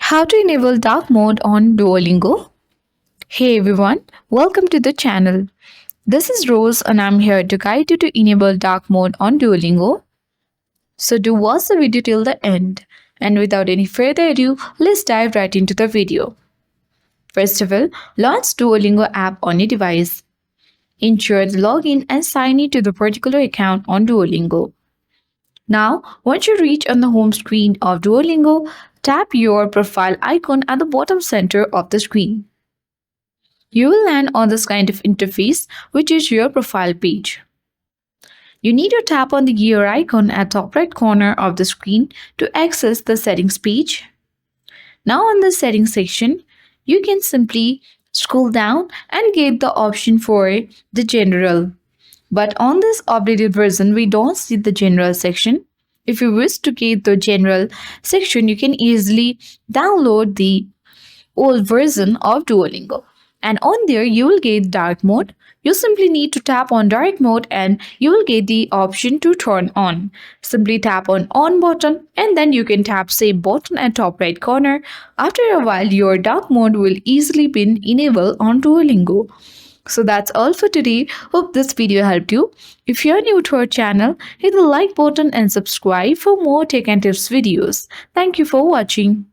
How to enable dark mode on Duolingo? Hey everyone, welcome to the channel. This is Rose and I'm here to guide you to enable dark mode on Duolingo. So do watch the video till the end. And without any further ado, let's dive right into the video. First of all, launch Duolingo app on your device. Ensure the login and sign in to the particular account on Duolingo. Now, once you reach on the home screen of Duolingo, tap your profile icon at the bottom center of the screen. You will land on this kind of interface, which is your profile page. You need to tap on the gear icon at top right corner of the screen to access the settings page. Now on the settings section, you can simply scroll down and get the option for the general. But on this updated version, we don't see the general section. If you wish to get the general section, you can easily download the old version of Duolingo. And on there, you will get dark mode. You simply need to tap on dark mode and you will get the option to turn on. Simply tap on button and then you can tap save button at top right corner. After a while, your dark mode will easily be enabled on Duolingo. So that's all for today. Hope this video helped you. If you're new to our channel, hit the like button and subscribe for more tech and tips videos. Thank you for watching.